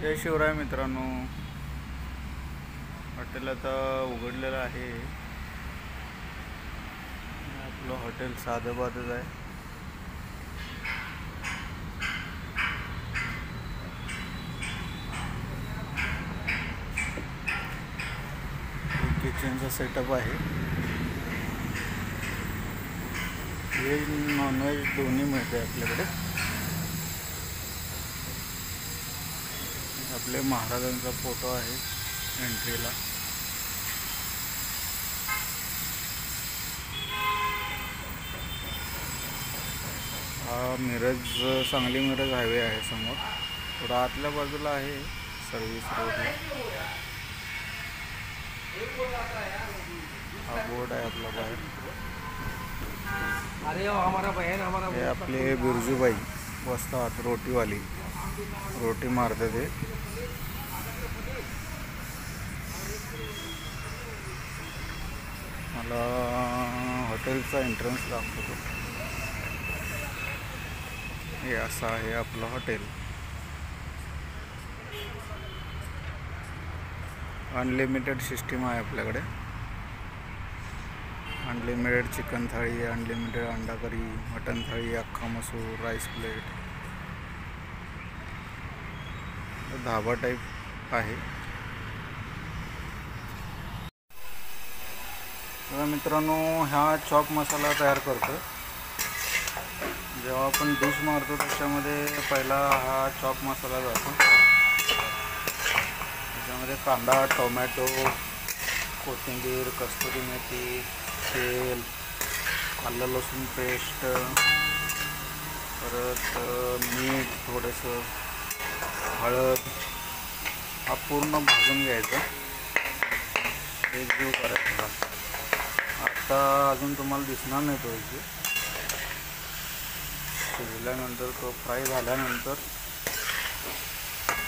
जय शिवराय मित्रांनो, हॉटेल आता उघडलेलं आहे. आपलं हॉटेल साधंबाधंच आहे. किचनचा सेटअप आहे. व्हेज नॉनव्हेज दोन्ही मिळते आपल्याकडे. आपले महाराजांचा फोटो आहे एंट्रीला. हा सांगली मिरज हायवे आहे समोर. थोडा आतल्या बाजूला आहे सर्व्हिस रोडला. हा बोर्ड आहे आपला बाहेर. हे आपले बिरजूबाई बसतात, रोटीवाली रोटी मारते ते. मला हॉटेलचा एंट्रन्स दाखवतो. हे असं आहे आपलं हॉटेल. अनलिमिटेड सिस्टीम आहे आपल्याकडे. अनलिमिटेड चिकन थाळी, अनलिमिटेड अंडा करी, मटन थाळी, अख्खा मसूर, राईस प्लेट. धाबा टाईप आहे. तर मित्रांनो, हा चॉप मसाला तयार करतो. जेव्हा आपण डिश मारतो त्याच्यामध्ये पहिला हा चॉप मसाला जातो. त्याच्यामध्ये कांदा, टोमॅटो, कोथिंबीर, कस्तुरी मेथी, तेल, आलं लसूण पेस्ट, परत मीठ, थोडंसं हळद, हा पूर्ण भाजून घ्यायचा, एकजीव करायचा. आता अजून तुम्हाला दिसणार नाही तो एकजीव. शिजल्यानंतर तो फ्राय झाल्यानंतर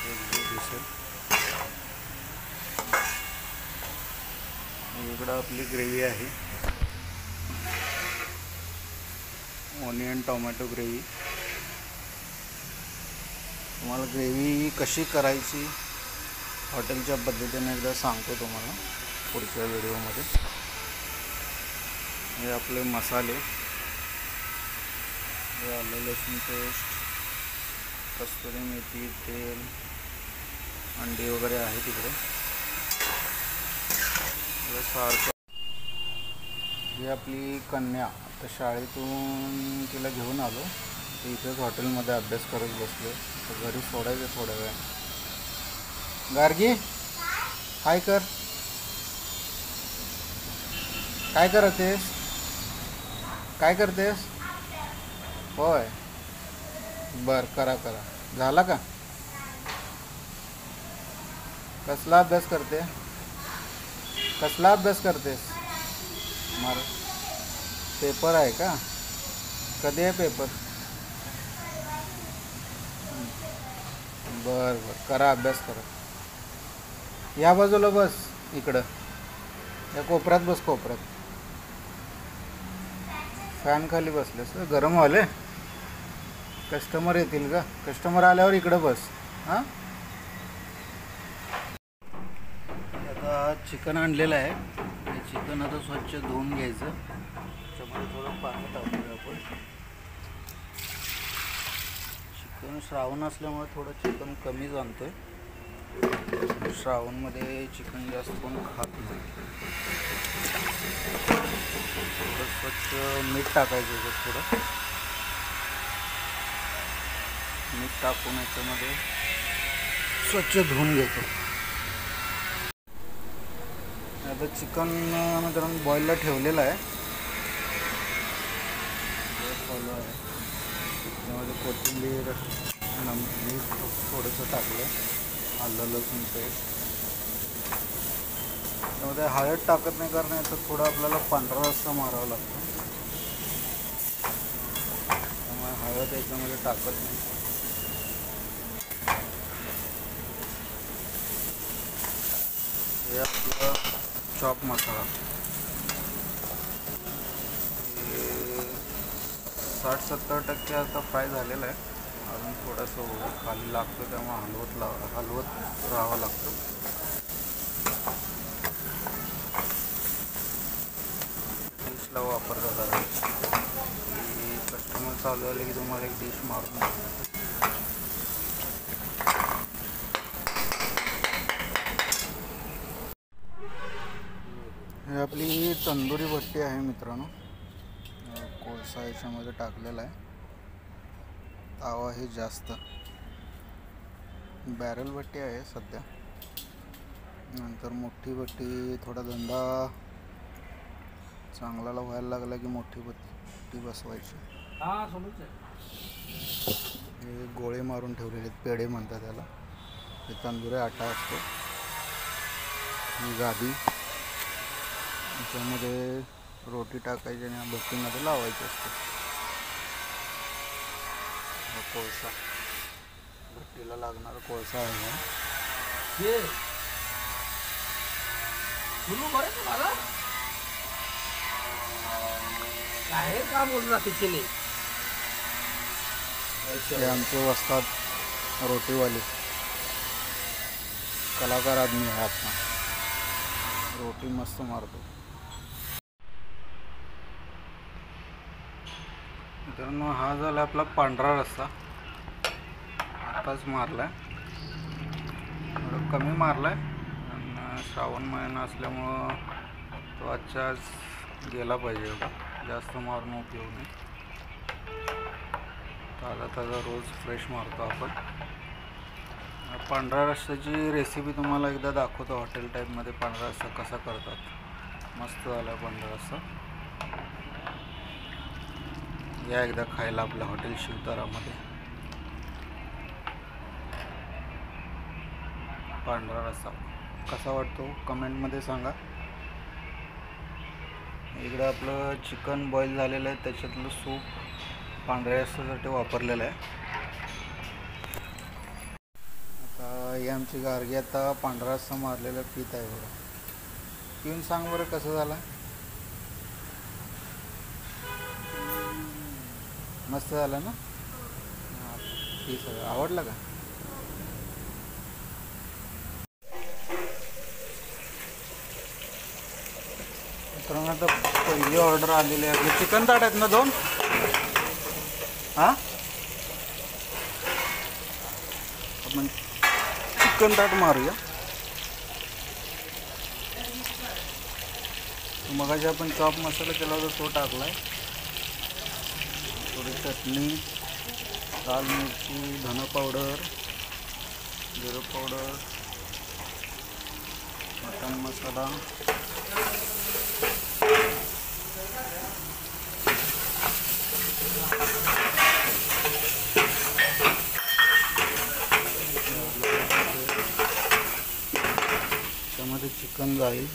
एकजीव दिसेल. इकडं आपली ग्रेव्ही आहे, ऑनियन टोमॅटो ग्रेव्ही. तुम्हाला ग्रेव्ही कशी करायची हॉटेलच्या पद्धतीने एकदा सांगतो तुम्हाला पुढच्या व्हिडिओमध्ये. हे आपले मसाले, हे आलं लसूण पेस्ट, कस्तुरी मेथी, तेल, अंडी वगैरे आहे तिकडे. सारखं ही आपली कन्या, आता शाळेतून तिला घेऊन आलो. इथेच हॉटेलमध्ये अभ्यास करत बसलो. तर घरी सोडायचं थोड्या वेळ. गार्गी, हाय कर. काय करतेस? काय करतेस? होय, बर, करा. झाला का? कसला अभ्यास करते? कसला अभ्यास करतेस? पेपर आहे का? कधी आहे पेपर? बर, करा, अभ्यास करा. या बाजूला बस, इकडं या कोपऱ्यात बस. कोपऱ्यात फॅन खाली बसलेस, गरम व्हायले. कस्टमर येतील का? कस्टमर आल्यावर इकडं बस. हां, आता चिकन आणलेलं आहे. हे चिकन आता स्वच्छ धुवून घ्यायचं. त्याच्यामध्ये थोडं पाणी टाकूया आपण. चिकन श्रावण असल्यामुळे थोडं चिकन कमीच आणतोय. श्रावणमध्ये चिकन जास्त कोण खात नाही. थोडं स्वच्छ मीठ टाकायचं. थोडं मीठ टाकून याच्यामध्ये स्वच्छ धुवून घेतो. आता चिकन मित्रांनो बॉईलला ठेवलेलं आहे. त्यामध्ये कोथिंबीर, मीठ थोडंसं टाकलं, आलं लसूण पेस्ट. त्यामध्ये हळद टाकत नाही, कारण याचा थोडा आपल्याला पांढरा रस्सा मारावा लागतो. त्यामुळे हळद याच्यामध्ये टाकत नाही. हे आपलं चॉप मसाला 60-70% आता फ्राय झालेला आहे. अजून थोडंसं खाली लागतं तेव्हा हलवत राहावं लागतं. डिशला वापरतात की कस्टमर चालू आले की तुम्हाला एक डिश मारून. हे आपली तंदुरी भट्टी आहे मित्रांनो. कोळसा याच्यामध्ये टाकलेला आहे. तावा हे जास्त बॅरल भट्टी आहे सध्या. नंतर मोठी भट्टी थोडा धंदा चांगला व्हायला लागला की मोठी भट्टी बसवायची. हे गोळे मारून ठेवलेले पेढे म्हणतात त्याला. हे तंदुरी आटा असतो. ही गादी त्याच्यामध्ये रोटी टाकायची आणि भट्टीमध्ये लावायची असते. हा कोळसा भट्टीला लागणारा कोळसा आहे. का बोल रहा पिछले हे आमचे वस्ताद रोटीवाले कलाकार आदमी आहे. आपला रोटी मस्त मारतो. मित्रांनो हा झाला आपला पांढरा रस्सा. आताच मारलाय, थोडं कमी मारलाय. आणि श्रावण महिना असल्यामुळं तो आजच्या आज गेला पाहिजे. एवढा जास्त मारून उपयोग नाही. ताजा ताजा रोज फ्रेश मारतो आपण. पांढरा रस्स्याची रेसिपी तुम्हाला एकदा दाखवतो हॉटेल टाईपमध्ये. पांढरा रस्सा कसा करतात. मस्त झाला पांढरा रस्सा. या एकदा खायला आपल्या हॉटेल शिवतारामध्ये. पांढरा रस्सा कसा वाटतो कमेंटमध्ये सांगा. इकडे आपलं चिकन बॉईल झालेलं आहे. त्याच्यातलं सूप पांढऱ्या रस्स्यासाठी वापरलेलं आहे. आता ही आमची गार्गी आता पांढरा रस्सा मारलेलं पीत आहे बरं. पिऊन सांग बरं कसं झालं. मस्त झालं ना. ठीक आहे. आवडलं का. मित्रांनो आता पहिली ऑर्डर आलेली आहे. आपले चिकन ताट आहेत ना 2. हां आपण चिकन ताट मारूया. मगाशी आपण चॉप मसाला केला होता तो टाकलाय. थोडी चटणी, लाल मिरची, धना पावडर, जिरं पावडर, मटन मसाला, त्यामध्ये चिकन जाईल.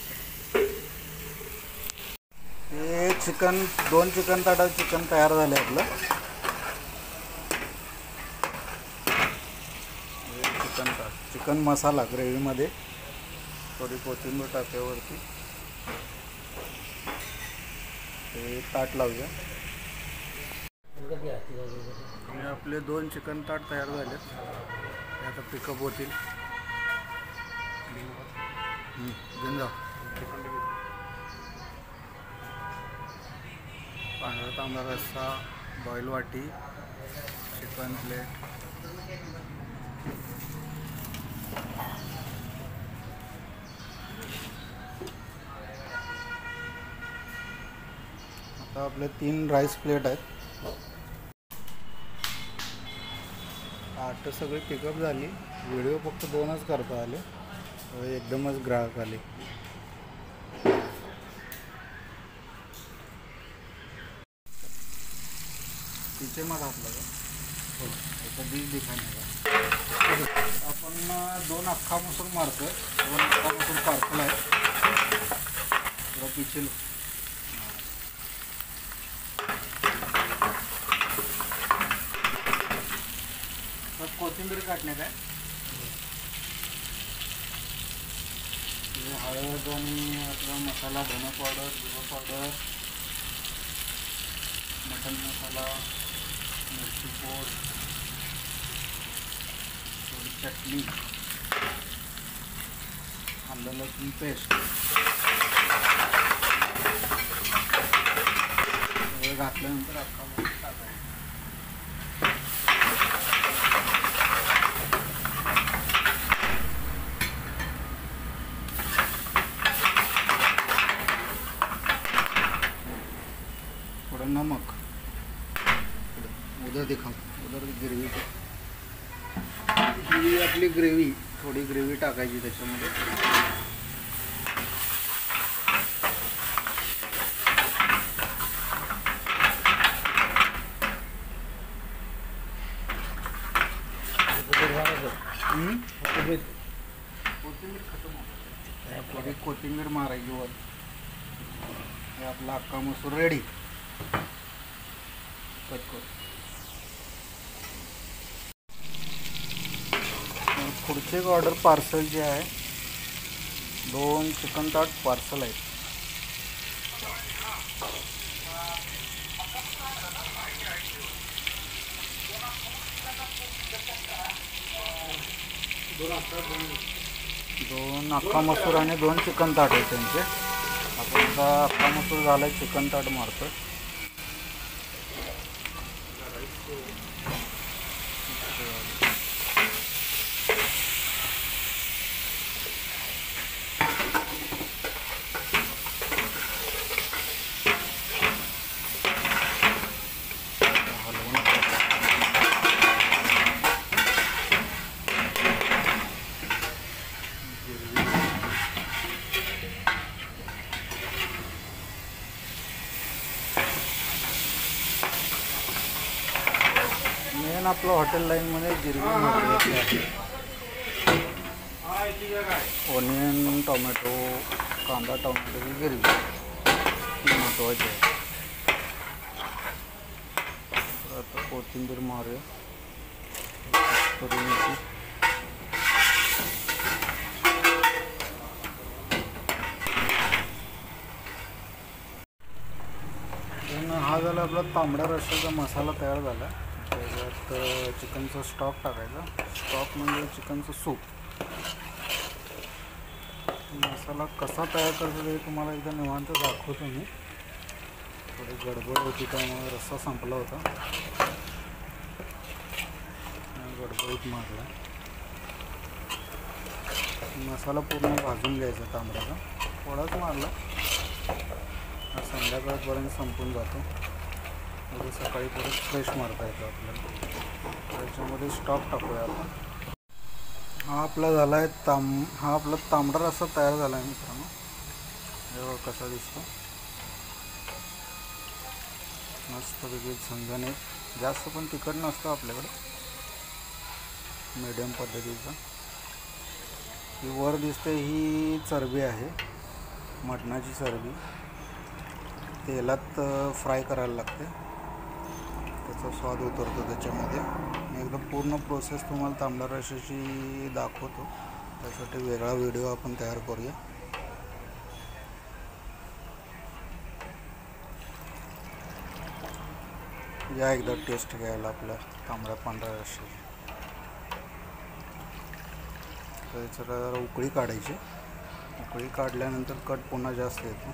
हे चिकन 2 चिकन ताटात चिकन तयार झाले आपलं. चिकन ताट, चिकन मसाला ग्रेव्हीमध्ये थोडी कोथिंबीर टाक्यावरती. हे ताट लावूया. हे आपले 2 चिकन ताट तयार झालेत. हे आता पिकअप होतील. घेऊन जा. पांढरा तांबडा रस्सा, बॉईल वाटी, चिकन प्लेट. आता आपले 3 राईस प्लेट आहेत. ताटं सगळी पिकअप झाली. व्हिडिओ फक्त 2च करता आले. एकदमच ग्राहक आले. पीछे मत हात लगा. ऐसा डिश दिखाने का. आपण 2 अख्खा मसूर मारतोय. 2 अख्खा मसूर पार्सल आहे. थोडा पीछे लो. कोथिंबीर काटणे काय. हळद आणि आपला मसाला, धना पावडर, जिरा पावडर, मटन मसाला, मिरची पूड, चटणी, आलं लसूण पेस्ट हे घातल्यानंतर अख्खा मसूर टाकायचा. थोडं नमक, उधर दिखा, उधर ग्रेव्ही, ही आपली ग्रेव्ही, थोडी ग्रेव्ही टाकायची त्याच्यामध्ये. कोथिंबीर मारायची वर. हे आपला अख्खा मसूर रेडी. कट कर. पुढचे ऑर्डर पार्सल जे आहे 2 चिकन ताट पार्सल आहेत. दोन अख्खा मसूर आणि 2 चिकन ताट आहेत त्यांचे. आपण आता अख्खा मसूर झाला, चिकन ताट मारतो. मेन आपलं हॉटेल लाईनमध्ये गिरवी मिळते. ओनियन, टोमॅटो, कांदा टोमॅटोची गिरवी ती महत्त्वाची आहे. आता कोथिंबीर मारूया. हा झाला आपला तांबडा रस्स्याचा मसाला तयार झाला. त्याच्यात चिकनचा स्टॉक टाकायचा. स्टॉक म्हणजे चिकनचं सूप. मसाला कसा तयार करतो ते तुम्हाला एकदा निवांत दाखवतो मी. थोडी गडबड होती त्यामुळे रस्सा संपला होता. गडबडीत मारला. मसाला पूर्ण भाजून घ्यायचा तांबड्याचा. थोडाच मारला, संध्याकाळपर्यंत संपून जातो. म्हणजे सकाळी परत फ्रेश मारता येतो आपल्याला. त्याच्यामध्ये स्टॉक टाकूया आपण. हा आपला झाला आहे हा आपला तांबडा रस्सा तयार झाला आहे मित्रांनो. हे कसा दिसतो, मस्तपैकी झणझणीत. जास्त पण तिखट नसतं आपल्याकडे, मीडियम पद्धतीचा. ही वर दिसते ही चरबी आहे, मटणाची चरबी. तेलात फ्राय करायला लागते, त्याचा स्वाद उतरतो त्याच्यामध्ये. मी एकदम पूर्ण प्रोसेस तुम्हाला तांबडा रस्स्याची दाखवतो. त्यासाठी वेगळा व्हिडिओ आपण तयार करूया. या एकदा टेस्ट घ्यायला आपल्या तांबड्या पांढऱ्या रस्स्याची. त्याच्याला जरा उकळी काढायची. उकळी काढल्यानंतर कट पुन्हा जास्त येतो.